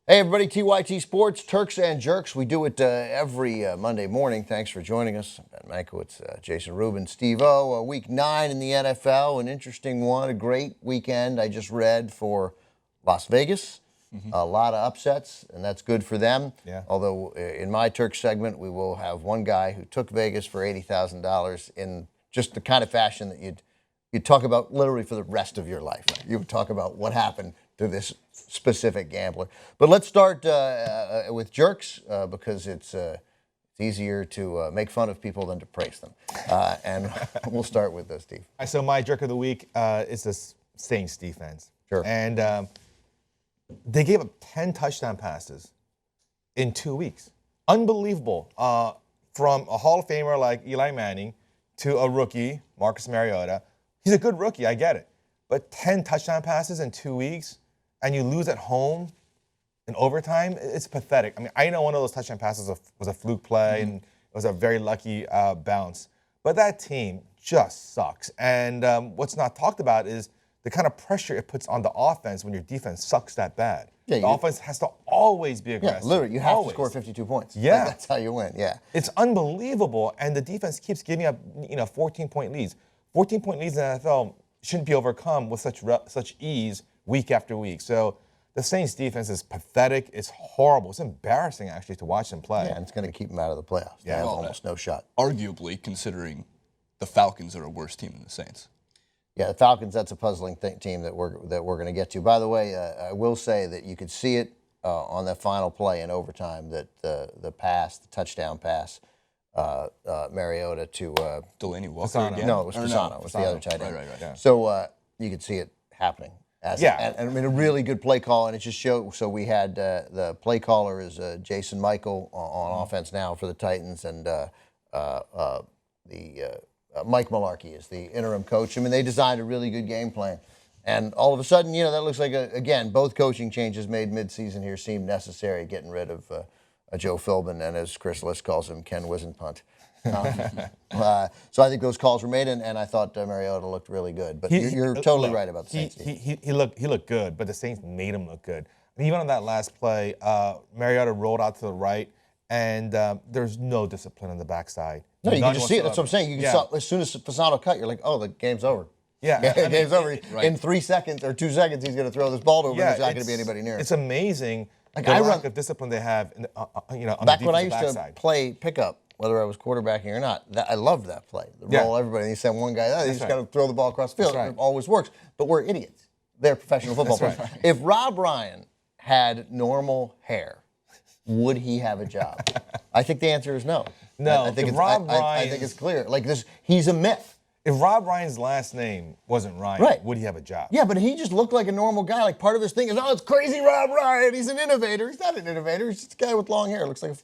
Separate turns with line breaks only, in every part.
Hey everybody, TYT Sports, Turks and Jerks. We do it every Monday morning. Thanks for joining us. Ben Mankiewicz, Jason Rubin, Steve O. Week 9 in the NFL, an interesting one, a great weekend I just read for Las Vegas. A lot of upsets, and that's good for them.
Yeah.
Although in my Turks segment, we will have one guy who took Vegas for $80,000 in just the kind of fashion that you'd talk about literally for the rest of your life. You would talk about what happened to this specific gambler. But let's start with Jurks because it's easier to make fun of people than to praise them. And we'll start with Steve.
So my jerk of the week is the Saints defense.
Sure.
And they gave up 10 touchdown passes in 2 weeks. Unbelievable. From a Hall of Famer like Eli Manning to a rookie, Marcus Mariota. He's a good rookie, I get it. But 10 touchdown passes in 2 weeks, and you lose at home in overtime, it's pathetic. I mean, I know one of those touchdown passes was a fluke play, and it was a very lucky bounce. But that team just sucks. And what's not talked about is the kind of pressure it puts on the offense when your defense sucks that bad. Yeah, the offense has to always be aggressive.
Yeah, literally, you have to score 52 points.
Yeah.
That's how you win, yeah.
It's unbelievable, and the defense keeps giving up 14-point leads. 14-point leads in the NFL shouldn't be overcome with such ease week after week. So the Saints defense is pathetic. It's horrible. It's embarrassing, actually, to watch them play.
Yeah, and it's going to keep them out of the playoffs. They have almost no shot.
Arguably, considering the Falcons are a worse team than the Saints.
Yeah, the Falcons, that's a puzzling team that we're going to get to. By the way, I will say that you could see it on that final play in overtime, that the touchdown pass, Mariota to
Delaney Walker
Fasano.
again?
No, it was Fasano. It was the other tight end.
Right.
Yeah.
So you could see it happening. And I mean, a really good play call, and it just showed. So we had the play caller is Jason Michael on offense now for the Titans, and Mike Mularkey is the interim coach. I mean, they designed a really good game plan. And all of a sudden, that looks like, again, both coaching changes made midseason here seem necessary, getting rid of Joe Philbin and, as Chris Liss calls him, Ken Wisenpunt. So I think those calls were made, and I thought Mariota looked really good. But you're totally right about the Saints.
He looked good, but the Saints made him look good. I mean, even on that last play, Mariota rolled out to the right, and there's no discipline on the backside.
No, you can just see it. That's what I'm saying. You saw, as soon as Fasano cut, you're like, oh, the game's over.
Yeah.
Game's over. Right. In 3 seconds or 2 seconds, he's going to throw this ball over, and there's not going to be anybody near him.
It's amazing the lack of discipline they have on the
back when I used
backside.
to play pickup, whether I was quarterbacking or not, I loved that play. The roll everybody, and you send one guy, you just got to throw the ball across the field. It always works. But we're idiots. They're professional football players. Right. If Rob Ryan had normal hair, would he have a job? I think the answer is no.
No,
I think it's clear. Like this, he's a myth.
If Rob Ryan's last name wasn't Ryan, would he have a job?
Yeah, but he just looked like a normal guy. Like part of his thing is, it's crazy Rob Ryan. He's an innovator. He's not an innovator. He's just a guy with long hair. Looks like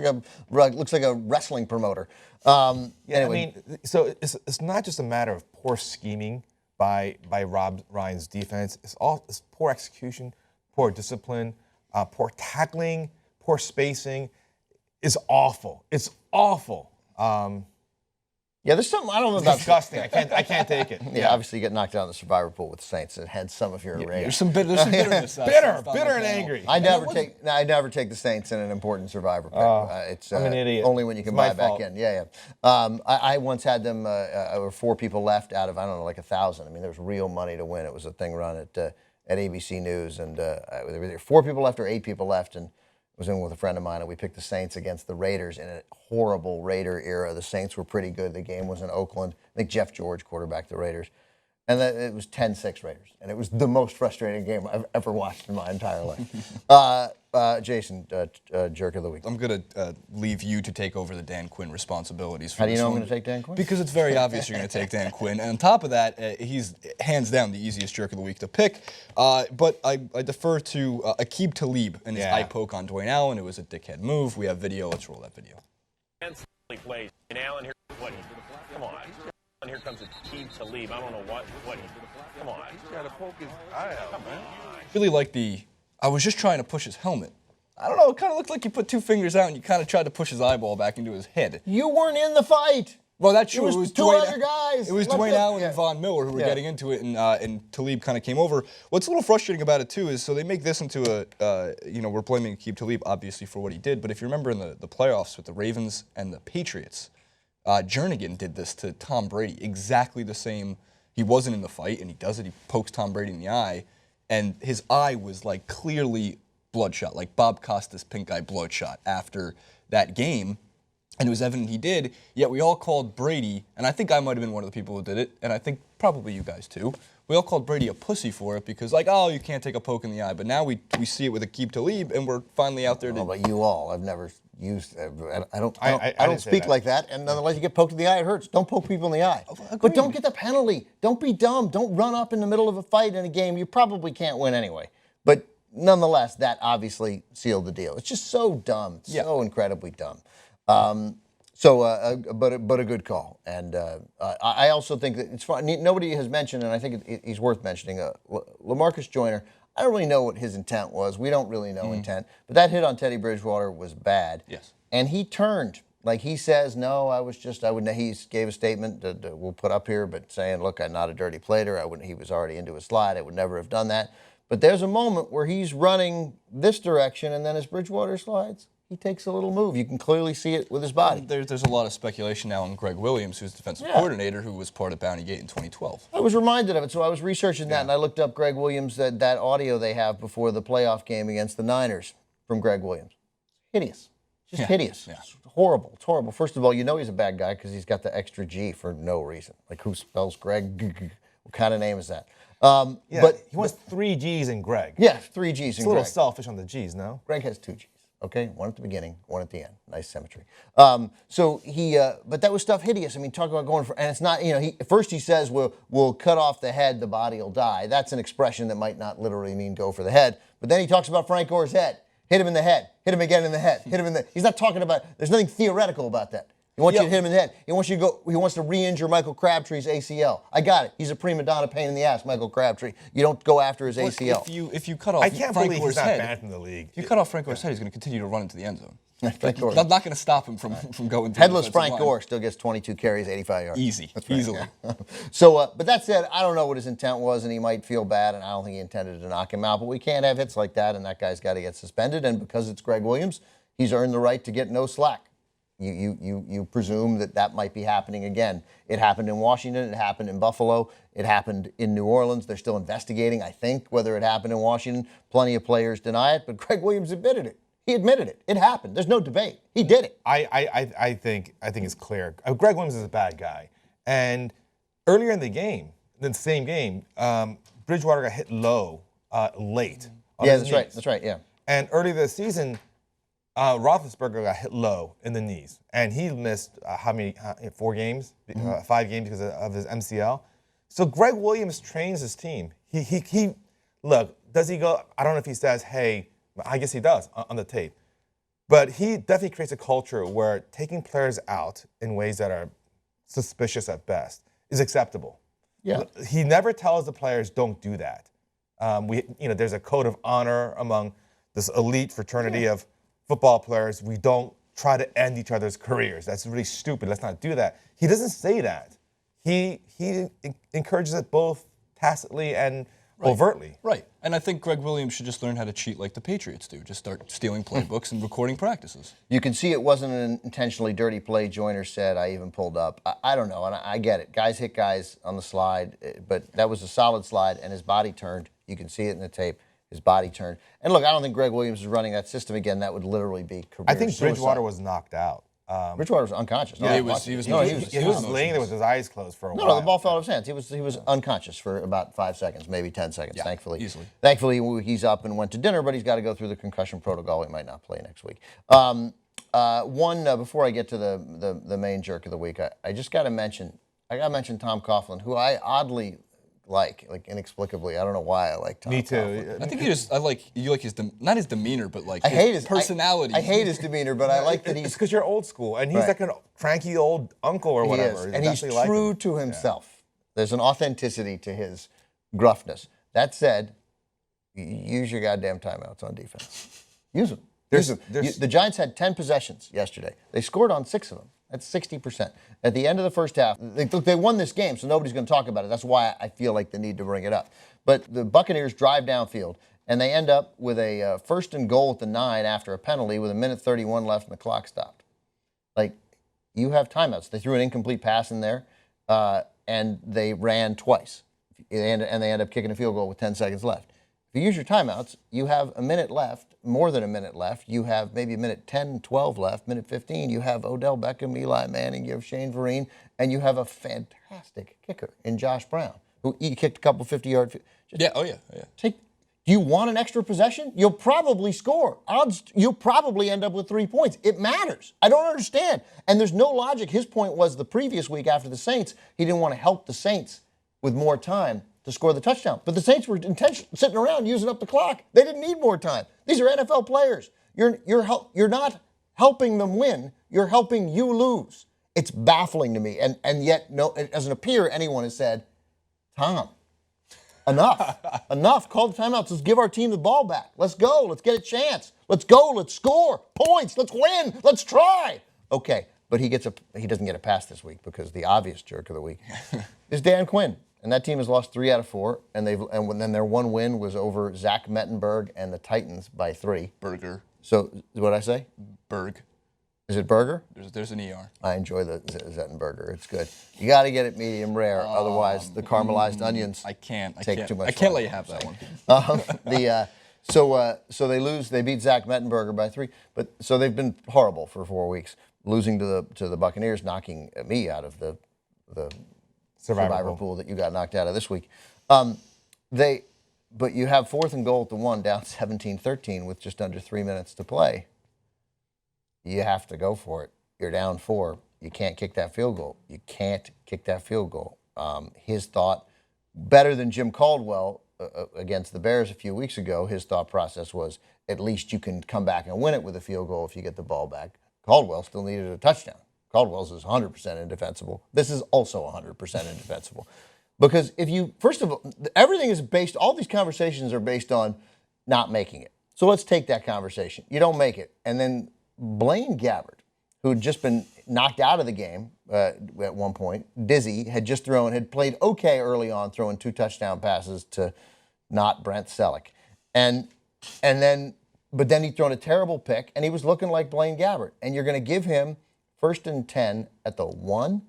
a wrestling promoter. Anyway.
I mean, so it's not just a matter of poor scheming by Rob Ryan's defense. It's poor execution, poor discipline, poor tackling, poor spacing. It's awful. It's awful.
Yeah, there's something I don't know about.
Disgusting. I can't take it.
Yeah, obviously you get knocked out in the survivor pool with the Saints. It had some of your rage.
There's some bitterness.
bitter and angry.
I never take the Saints in an important survivor pick.
I'm an idiot.
Only when you can buy back in. Yeah. I once had them. There were 4 people left out of like 1,000. I mean, there was real money to win. It was a thing run at ABC News, and there were either 4 people left or 8 people left, and was in with a friend of mine, and we picked the Saints against the Raiders in a horrible Raider era. The Saints were pretty good. The game was in Oakland. I think Jeff George quarterbacked the Raiders. And it was 10-6 Raiders. And it was the most frustrating game I've ever watched in my entire life. Jason, jerk of the week.
I'm going to leave you to take over the Dan Quinn responsibilities.
How do you know I'm going to take Dan Quinn?
Because it's very obvious you're going to take Dan Quinn. And on top of that, he's hands down the easiest jerk of the week to pick. But I defer to Aqib Talib and his eye poke on Dwayne Allen. It was a dickhead move. We have video. Let's roll that video.
Plays. And Allen here, come on. And here comes Aqib Talib. I don't know what he. Come on. He's got to poke his eye out, man.
Really like I was just trying to push his helmet. I don't know, it kind of looked like you put 2 fingers out and you kind of tried to push his eyeball back into his head.
You weren't in the fight.
Well, that's true.
It was two
Dwayne,
other guys.
It was
Let
Dwayne
them-
Allen
yeah.
and Von Miller who were
Yeah.
getting into it, and Talib kind of came over. What's a little frustrating about it too is, so they make this into a, we're blaming Aqib Talib obviously for what he did, but if you remember in the playoffs with the Ravens and the Patriots, Jernigan did this to Tom Brady, exactly the same. He wasn't in the fight, and he does it. He pokes Tom Brady in the eye, and his eye was like clearly bloodshot, like Bob Costas' pink eye bloodshot after that game. And it was evident he did, yet we all called Brady, and I think I might have been one of the people who did it, and I think probably you guys too. We all called Brady a pussy for it because, like, oh, you can't take a poke in the eye. But now we see it with Aqib Talib, and we're finally out there to.
Oh, but you all, I've never used. I don't
didn't say
speak
that.
like that. And nonetheless, you get poked in the eye, it hurts. Don't poke people in the eye.
Agreed.
But don't get the penalty. Don't be dumb. Don't run up in the middle of a fight in a game you probably can't win anyway. But nonetheless, that obviously sealed the deal. It's just so dumb, so incredibly dumb. But a good call. And I also think that it's fun. Nobody has mentioned, and I think he's worth mentioning, LaMarcus Joyner. I don't really know what his intent was. We don't really know intent. But that hit on Teddy Bridgewater was bad.
Yes.
And he turned. Like he says, no, he gave a statement that we'll put up here, but saying, look, I'm not a dirty player. He was already into a slide. I would never have done that. But there's a moment where he's running this direction, and then as Bridgewater slides, he takes a little move. You can clearly see it with his body.
There's a lot of speculation now on Greg Williams, who's defensive coordinator, who was part of Bounty Gate in 2012.
I was reminded of it, so I was researching that, and I looked up Greg Williams, that audio they have before the playoff game against the Niners from Greg Williams. Hideous. Just hideous.
Yeah.
It's horrible. It's horrible. First of all, you know he's a bad guy because he's got the extra G for no reason. Like, who spells Greg? What kind of name is that?
But he wants 3 G's in Greg.
Yeah, 3 G's
It's
in
a little
Greg.
selfish on the G's, no?
Greg has 2 G's. Okay, one at the beginning, one at the end. Nice symmetry. But that was stuff hideous. I mean, talk about going for, and it's not, first he says, we'll cut off the head, the body will die. That's an expression that might not literally mean go for the head. But then he talks about Frank Gore's head. Hit him in the head. Hit him again in the head. Hit him in the, he's not talking about, there's nothing theoretical about that. He wants you to hit him in the head. He wants to re-injure Michael Crabtree's ACL. I got it. He's a prima donna pain in the ass, Michael Crabtree. You don't go after his ACL.
If you cut off
I can't
Frank
believe
Gore's
he's not
head,
banned from the league.
if you cut off Frank Gore's head, he's going to continue to run into the end zone.
Frank Gore.
I'm not going to stop him from going through
Headless
the defensive
Frank
line.
Gore still gets 22 carries, 85 yards.
Easy.
That's right,
Easily.
yeah. So, but that said, I don't know what his intent was, and he might feel bad, and I don't think he intended to knock him out. But we can't have hits like that, and that guy's got to get suspended. And because it's Greg Williams, he's earned the right to get no slack. You presume that might be happening again. It happened in Washington. It happened in Buffalo. It happened in New Orleans. They're still investigating, I think, whether it happened in Washington. Plenty of players deny it, but Greg Williams admitted it. He admitted it. It happened. There's no debate. He did it.
I think it's clear. Greg Williams is a bad guy. And earlier in the same game, Bridgewater got hit low late. on
Yeah,
his
that's right.
knees.
That's right, yeah.
And earlier this season, Roethlisberger got hit low in the knees, and he missed 4 games, 5 games because of his MCL. So Greg Williams trains his team. He look, does he go? I don't know if he says, hey, I guess he does on the tape, but he definitely creates a culture where taking players out in ways that are suspicious at best is acceptable.
Yeah.
He never tells the players don't do that. There's a code of honor among this elite fraternity of football players. We don't try to end each other's careers. That's really stupid. Let's not do that. He doesn't say that. He encourages it both tacitly and overtly.
Right. And I think Greg Williams should just learn how to cheat like the Patriots do. Just start stealing playbooks and recording practices.
You can see it wasn't an intentionally dirty play, Joyner said. I even pulled up. I don't know, and I get it. Guys hit guys on the slide, but that was a solid slide, and his body turned. You can see it in the tape. His body turned. And look, I don't think Greg Williams is running that system again. That would literally be career
I think
suicide.
Bridgewater was knocked out.
Bridgewater was unconscious.
Yeah,
No,
he was
He was
motionless.
laying there with his eyes closed for a while.
No, the ball fell out of his hands. He was unconscious for about 5 seconds, maybe 10 seconds,
Yeah,
thankfully.
easily.
Thankfully, he's up and went to dinner, but he's got to go through the concussion protocol. He might not play next week. Before I get to the main jerk of the week, I just got to mention, Tom Coughlin, who I oddly like inexplicably. I don't know why I like Tom.
Me too.
Coughlin.
I think you like his not his demeanor, but like
I hate his
personality.
I hate his demeanor, but I like that
It's
he's
because you're old school, and he's
Right.
like a cranky old uncle or
he
whatever.
is, and he's
definitely like
true
him.
to himself. There's an authenticity to his gruffness. That said, use your goddamn timeouts on defense. Use them. The Giants had 10 possessions yesterday. They scored on 6 of them. That's 60%. At the end of the first half, they won this game, so nobody's going to talk about it. That's why I feel like the need to bring it up. But the Buccaneers drive downfield, and they end up with a 1st and goal at the 9 after a penalty with 1:31 left and the clock stopped. Like, you have timeouts. They threw an incomplete pass in there, and they ran twice. And they end up kicking a field goal with 10 seconds left. If you use your timeouts, you have a minute left, more than a minute left. You have maybe a minute 10, 12 left, minute 15. You have Odell Beckham, Eli Manning, you have Shane Vereen, and you have a fantastic kicker in Josh Brown, who he kicked a couple 50-yard. Do you want an extra possession? You'll probably score. Odds, you'll probably end up with 3 points. It matters. I don't understand. And there's no logic. His point was the previous week after the Saints, he didn't want to help the Saints with more time to score the touchdown. But the Saints were sitting around using up the clock. They didn't need more time. These are NFL players. You're not helping them win. You're helping you lose. It's baffling to me. And yet, no, it doesn't appear anyone has said, Tom, enough. Enough. Call the timeouts. Let's give our team the ball back. Let's go. Let's get a chance. Let's go. Let's score points. Let's win. Let's try. Okay, but he doesn't get a pass this week because the obvious jerk of the week is Dan Quinn. And that team has lost 3 out of 4, and then their one win was over Zach Mettenberg and the Titans by 3.
Burger.
So what'd I say?
Berg.
Is it burger?
There's an ER.
I enjoy the Zettenberger. It's good. You got to get it medium rare, otherwise the caramelized onions take too much.
I can't let you have that one.
So they lose. They beat Zach Mettenberger by 3. But so they've been horrible for 4 weeks, losing to the Buccaneers, knocking me out of the survivor pool that you got knocked out of this week. But you have 4th and goal at the 1, down 17-13 with just under 3 minutes to play. You have to go for it. You're down 4. You can't kick that field goal. You can't kick that field goal. His thought, better than Jim Caldwell against the Bears a few weeks ago, his thought process was, at least you can come back and win it with a field goal if you get the ball back. Caldwell still needed a touchdown. Caldwell's is 100% indefensible. This is also 100% indefensible. Because first of all, everything is based, all these conversations are based on not making it. So let's take that conversation. You don't make it. And then Blaine Gabbert, who had just been knocked out of the game at one point, dizzy, had played okay early on, throwing 2 touchdown passes to not Brent Selleck. But then he'd thrown a terrible pick, and he was looking like Blaine Gabbert. And you're going to give him 1st and 10 at the 1.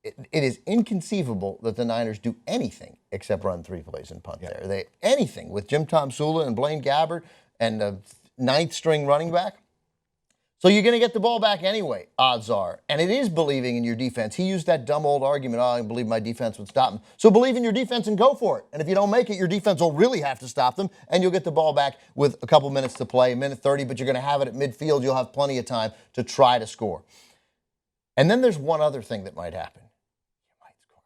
It is inconceivable that the Niners do anything except run 3 plays and punt there. Anything with Jim Tomsula and Blaine Gabbert and the 9th string running back. So you're going to get the ball back anyway, odds are. And it is believing in your defense. He used that dumb old argument, I believe my defense would stop him. So believe in your defense and go for it. And if you don't make it, your defense will really have to stop them, and you'll get the ball back with a couple minutes to play, 1:30, but you're going to have it at midfield. You'll have plenty of time to try to score. And then there's one other thing that might happen. You might score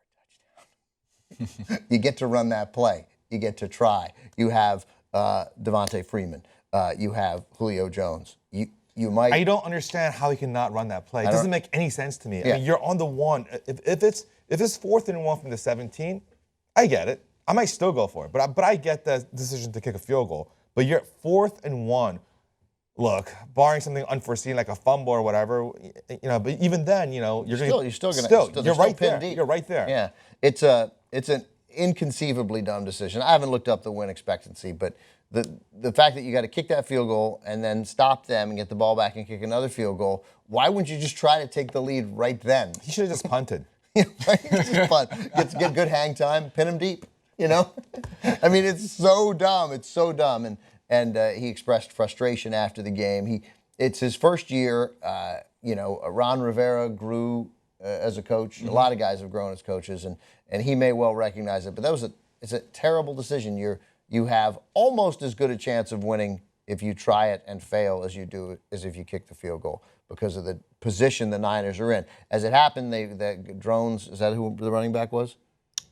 a touchdown. You get to run that play. You get to try. You have Devontae Freeman. You have Julio Jones. You might.
I don't understand how he cannot run that play. It doesn't make any sense to me. I mean, you're on the 1. If it's 4th and 1 from the 17, I get it. I might still go for it. But I get the decision to kick a field goal. But you're at 4th and 1. Look, barring something unforeseen like a fumble or whatever, But even then, you're right there.
Deep.
You're right there.
Yeah, it's an inconceivably dumb decision. I haven't looked up the win expectancy, but the fact that you got to kick that field goal and then stop them and get the ball back and kick another field goal, why wouldn't you just try to take the lead right then?
He should have just punted.
Just punt. Get good hang time, pin him deep. I mean, it's so dumb. It's so dumb. And he expressed frustration after the game. It's his first year. Ron Rivera grew as a coach. Mm-hmm. A lot of guys have grown as coaches, and he may well recognize it. But it's a terrible decision. You have almost as good a chance of winning if you try it and fail as you do as if you kick the field goal because of the position the Niners are in. As it happened, the Drones, is that who the running back was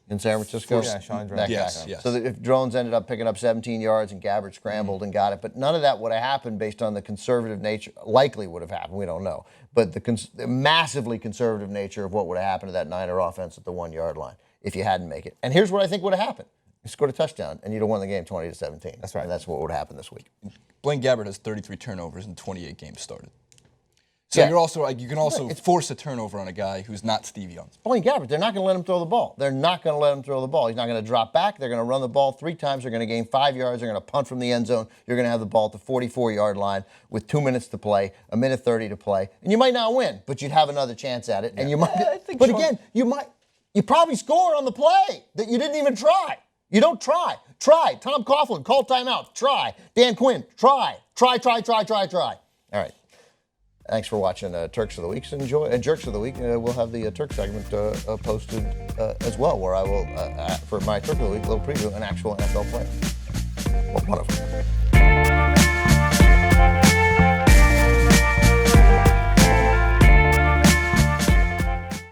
in San Francisco?
Yeah, Sean Drones.
Yes.
So if Drones ended up picking up 17 yards and Gabbert scrambled and got it, but none of that would have happened based on the conservative nature, likely would have happened, we don't know, but the massively conservative nature of what would have happened to that Niner offense at the 1-yard line if you hadn't make it. And here's what I think would have happened. You scored a touchdown, and you'd have won the game 20-17.
That's right.
And that's what would happen this week.
Blaine Gabbert has 33 turnovers in 28 games started. So
Yeah.
you're also like, you can also
It's-
force a turnover on a guy who's not Steve Young.
Blaine Gabbert, they're not going to let him throw the ball. They're not going to let him throw the ball. He's not going to drop back. They're going to run the ball 3 times. They're going to gain 5 yards. They're going to punt from the end zone. You're going to have the ball at the 44-yard line with 2 minutes to play, 1:30 to play, and you might not win, but you'd have another chance at it. And you might.
I think
But
Sean-
again, you probably score on the play that you didn't even try. You don't try. Try. Tom Coughlin, call timeout. Try. Dan Quinn, try. Try. All right. Thanks for watching Turks of the Week. Enjoy Jerks of the Week. We'll have the Turk segment posted as well, where I will, for my Turk of the Week, a little preview, an actual NFL player. Well, one of them.